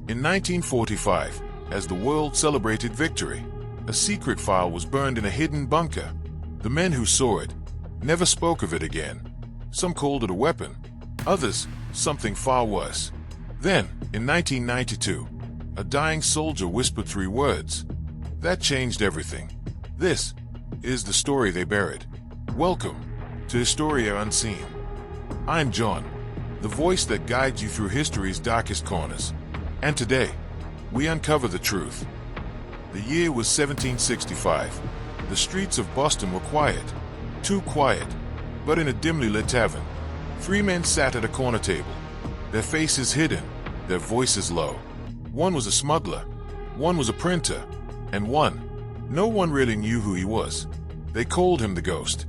In 1945, as the world celebrated victory, a secret file was burned in a hidden bunker. The men who saw it never spoke of it again. Some called it a weapon, others something far worse. Then, in 1992, a dying soldier whispered 3 words. That changed everything. This is the story they buried. Welcome to Historia Unseen. I'm John, the voice that guides you through history's darkest corners. And today, we uncover the truth. The year was 1765. The streets of Boston were quiet. Too quiet. But in a dimly lit tavern, 3 men sat at a corner table, their faces hidden, their voices low. One was a smuggler, one was a printer, and no one really knew who he was. They called him the Ghost.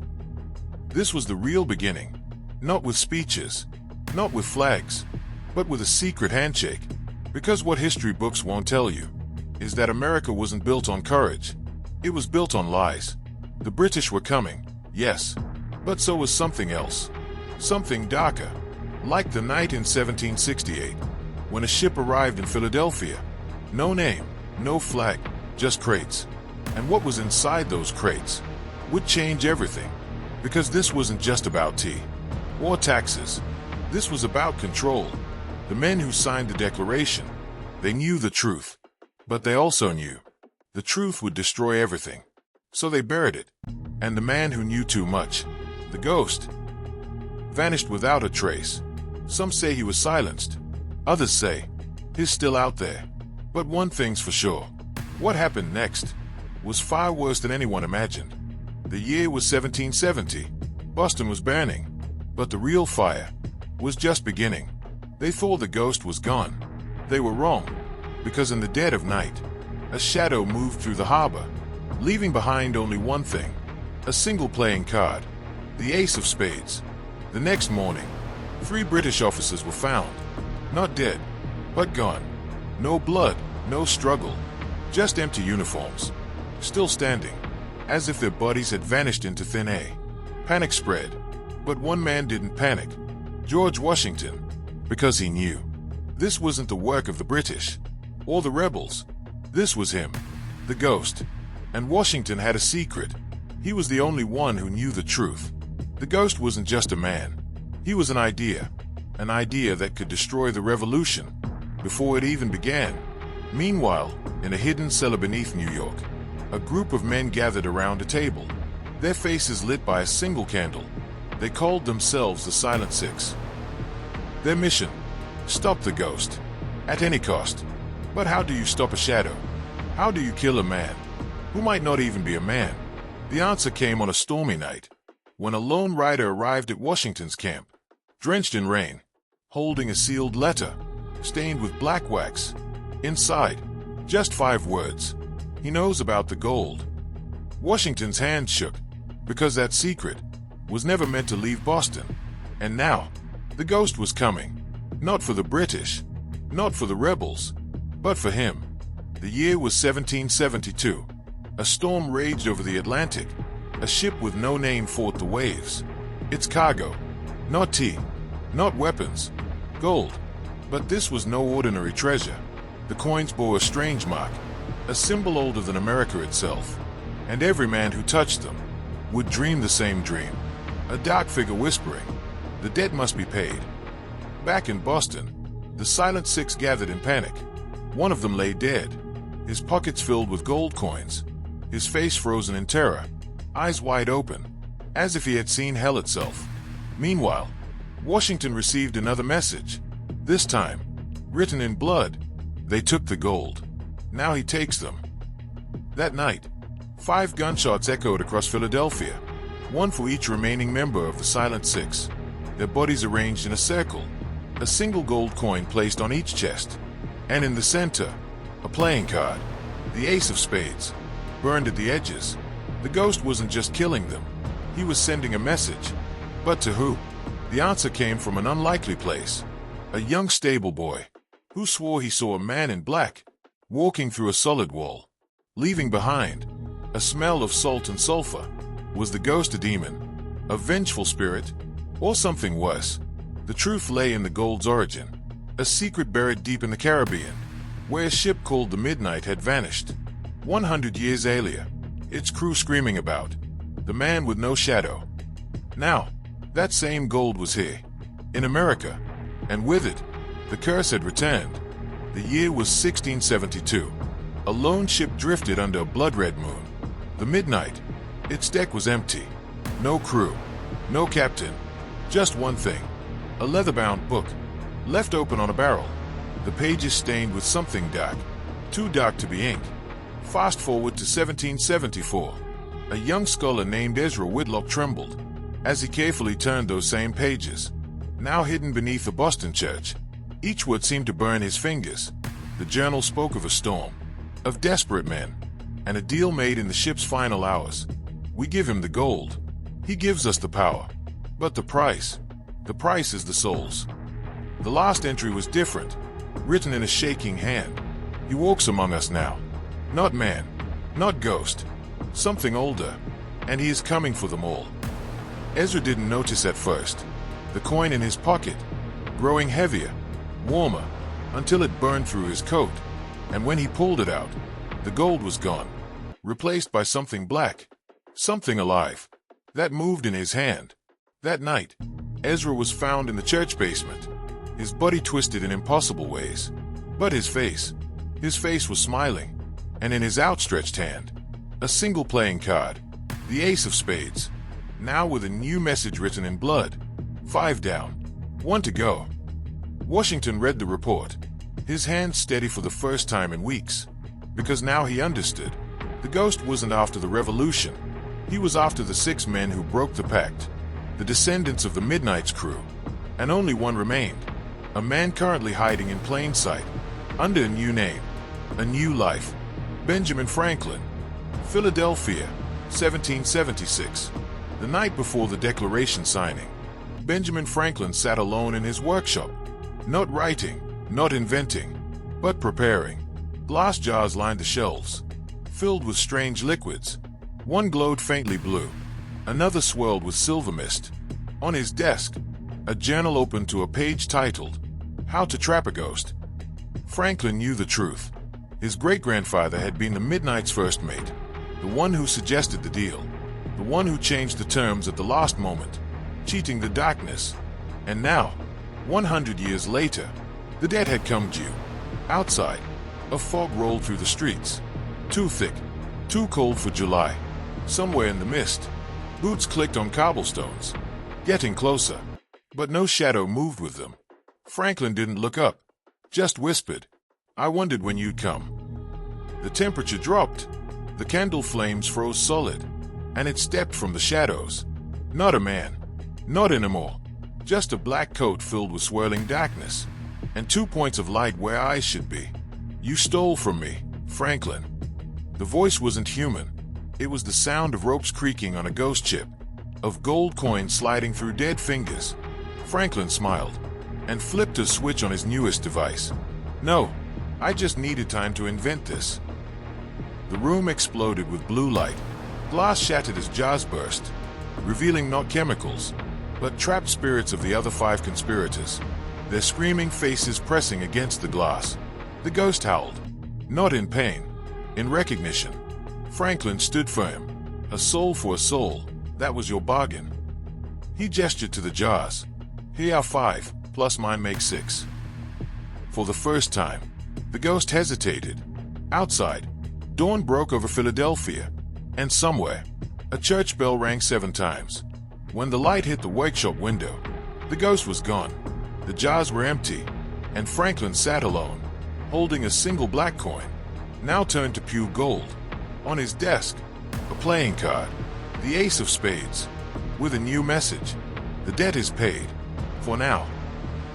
This was the real beginning, not with speeches, not with flags, but with a secret handshake. Because what history books won't tell you is that America wasn't built on courage. It was built on lies. The British were coming, yes, but so was something else. Something darker, like the night in 1768, when a ship arrived in Philadelphia. No name, no flag, just crates. And what was inside those crates would change everything. Because this wasn't just about tea or taxes. This was about control. The men who signed the Declaration, they knew the truth. But they also knew the truth would destroy everything. So they buried it. And the man who knew too much, the Ghost, vanished without a trace. Some say he was silenced. Others say he's still out there. But one thing's for sure. What happened next was far worse than anyone imagined. The year was 1770. Boston was burning. But the real fire was just beginning. They thought the Ghost was gone. They were wrong. Because in the dead of night, a shadow moved through the harbor, leaving behind only one thing, a single playing card, the Ace of Spades. The next morning, 3 British officers were found, not dead, but gone. No blood, no struggle, just empty uniforms, still standing, as if their bodies had vanished into thin air. Panic spread, but one man didn't panic, George Washington, because he knew this wasn't the work of the British or the rebels. This was him, the Ghost. And Washington had a secret. He was the only one who knew the truth. The Ghost wasn't just a man. He was an idea that could destroy the revolution before it even began. Meanwhile, in a hidden cellar beneath New York, a group of men gathered around a table, their faces lit by a single candle. They called themselves the Silent Six. Their mission: stop the Ghost, at any cost. But how do you stop a shadow? How do you kill a man who might not even be a man? The answer came on a stormy night, when a lone rider arrived at Washington's camp, drenched in rain, holding a sealed letter, stained with black wax. Inside, just 5 words: he knows about the gold. Washington's hand shook, because that secret was never meant to leave Boston. And now, the Ghost was coming, not for the British, not for the rebels, but for him. The year was 1772. A storm raged over the Atlantic. A ship with no name fought the waves. Its cargo, not tea, not weapons, gold. But this was no ordinary treasure. The coins bore a strange mark, a symbol older than America itself. And every man who touched them would dream the same dream. A dark figure whispering, "The debt must be paid." Back in Boston, the Silent Six gathered in panic. One of them lay dead, his pockets filled with gold coins, his face frozen in terror, eyes wide open, as if he had seen hell itself. Meanwhile, Washington received another message, this time written in blood. They took the gold. Now he takes them. That night, 5 gunshots echoed across Philadelphia, one for each remaining member of the Silent Six, their bodies arranged in a circle, a single gold coin placed on each chest. And in the center, a playing card, the Ace of Spades, burned at the edges. The Ghost wasn't just killing them, he was sending a message. But to who? The answer came from an unlikely place. A young stable boy, who swore he saw a man in black, walking through a solid wall, leaving behind a smell of salt and sulfur. Was the Ghost a demon, a vengeful spirit, or something worse? The truth lay in the gold's origin, a secret buried deep in the Caribbean. where a ship called the Midnight had vanished. 100 years earlier, its crew screaming about the man with no shadow. Now, that same gold was here, in America, and with it, the curse had returned. The year was 1672. A lone ship drifted under a blood-red moon. The Midnight. Its deck was empty. No crew, no captain, just one thing. A leather-bound book, left open on a barrel. The pages stained with something dark, too dark to be ink. Fast forward to 1774. A young scholar named Ezra Whitlock trembled as he carefully turned those same pages, now hidden beneath a Boston church. Each word seemed to burn his fingers. The journal spoke of a storm, of desperate men, and a deal made in the ship's final hours. We give him the gold. He gives us the power. But the price is the souls. The last entry was different, written in a shaking hand. He walks among us now. Not man, not ghost, something older, and he is coming for them all. Ezra didn't notice at first. The coin in his pocket, growing heavier, warmer, until it burned through his coat, and when he pulled it out, the gold was gone, replaced by something black, something alive, that moved in his hand. That night, Ezra was found in the church basement, his body twisted in impossible ways, but his face was smiling, and in his outstretched hand, a single playing card, the ace of spades, now with a new message written in blood. 5 down, 1 to go. Washington read the report, his hands steady for the first time in weeks, because now he understood. The ghost wasn't after the revolution. He was after the 6 men who broke the pact, the descendants of the Midnight's crew, and only one remained, a man currently hiding in plain sight, under a new name, a new life. Benjamin Franklin, Philadelphia, 1776. The night before the Declaration signing, Benjamin Franklin sat alone in his workshop, not writing, not inventing, but preparing. Glass jars lined the shelves, filled with strange liquids. One glowed faintly blue, another swirled with silver mist. On his desk, a journal opened to a page titled, How to Trap a Ghost. Franklin knew the truth. His great-grandfather had been the Midnight's first mate, the one who suggested the deal, the one who changed the terms at the last moment, cheating the darkness. And now, 100 years later, the debt had come due. Outside, a fog rolled through the streets, too thick, too cold for July. Somewhere in the mist, boots clicked on cobblestones, getting closer, but no shadow moved with them. Franklin didn't look up, just whispered, I wondered when you'd come. The temperature dropped, the candle flames froze solid, and it stepped from the shadows. Not a man, not anymore, just a black coat filled with swirling darkness, and 2 points of light where eyes should be. You stole from me, Franklin. The voice wasn't human. It was the sound of ropes creaking on a ghost ship, of gold coins sliding through dead fingers. Franklin smiled, and flipped a switch on his newest device. No, I just needed time to invent this. The room exploded with blue light. Glass shattered as jars burst, revealing not chemicals, but trapped spirits of the other 5 conspirators, their screaming faces pressing against the glass. The ghost howled, not in pain, in recognition. Franklin stood firm. A soul for a soul, that was your bargain. He gestured to the jars. Here are 5, plus mine makes 6. For the first time, the ghost hesitated. Outside, dawn broke over Philadelphia, and somewhere, a church bell rang 7 times. When the light hit the workshop window, the ghost was gone. The jars were empty, and Franklin sat alone, holding a single black coin, now turned to pure gold. On his desk, a playing card, the ace of spades, with a new message. The debt is paid, for now.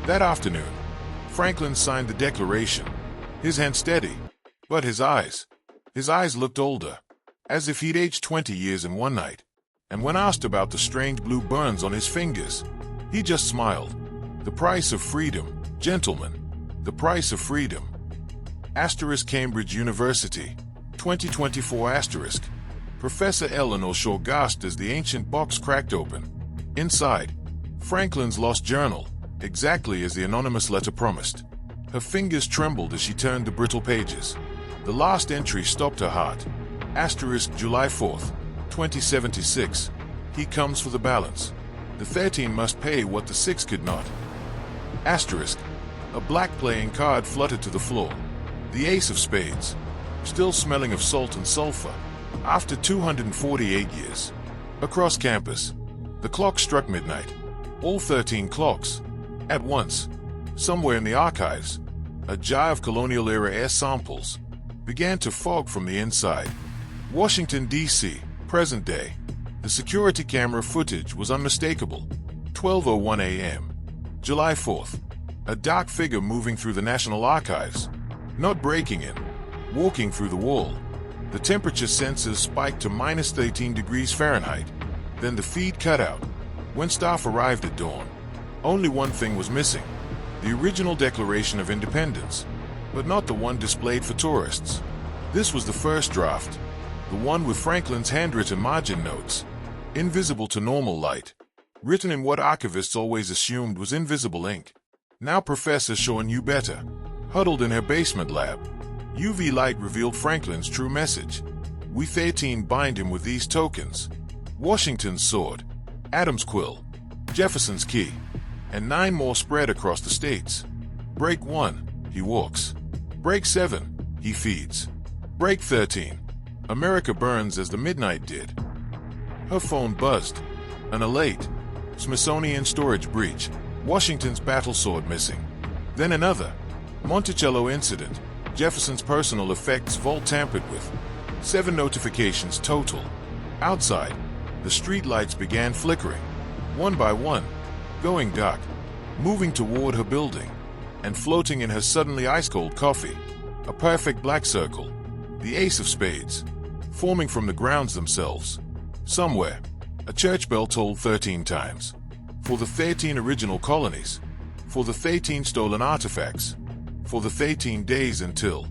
That afternoon, Franklin signed the declaration, his hand steady, but his eyes looked older, as if he'd aged 20 years in one night. And when asked about the strange blue burns on his fingers, he just smiled. The price of freedom, gentlemen, the price of freedom. * Cambridge University, 2024 *. Professor Eleanor Shaw gasped as the ancient box cracked open. Inside, Franklin's lost journal, exactly as the anonymous letter promised. Her fingers trembled as she turned the brittle pages. The last entry stopped her heart. Asterisk July 4th, 2076. He comes for the balance. The 13 must pay what the 6 could not. Asterisk. A black playing card fluttered to the floor. The ace of spades. Still smelling of salt and sulfur. After 248 years. Across campus. The clock struck midnight. All 13 clocks. At once. Somewhere in the archives. A jar of colonial-era air samples began to fog from the inside. Washington, D.C., present day. The security camera footage was unmistakable. 12:01 a.m. July 4th. A dark figure moving through the National Archives. Not breaking in. Walking through the wall. The temperature sensors spiked to minus 13 degrees Fahrenheit. Then the feed cut out. When staff arrived at dawn, only one thing was missing. The original Declaration of Independence, but not the one displayed for tourists. This was the first draft, the one with Franklin's handwritten margin notes, invisible to normal light, written in what archivists always assumed was invisible ink. Now Professor Shaw knew better. Huddled in her basement lab, UV light revealed Franklin's true message. We 13 bind him with these tokens. Washington's sword, Adams' quill, Jefferson's key, and 9 more spread across the states. Break 1, he walks. Break 7, he feeds. Break 13, America burns as the midnight did. Her phone buzzed. An alert. Smithsonian storage breach. Washington's battle sword missing. Then another. Monticello incident. Jefferson's personal effects vault tampered with. 7 notifications total. Outside, the streetlights began flickering. One by one. Going dark, moving toward her building, and floating in her suddenly ice-cold coffee. A perfect black circle, the ace of spades, forming from the grounds themselves. Somewhere, a church bell tolled 13 times. For the 13 original colonies. For the 13 stolen artifacts. For the 13 days until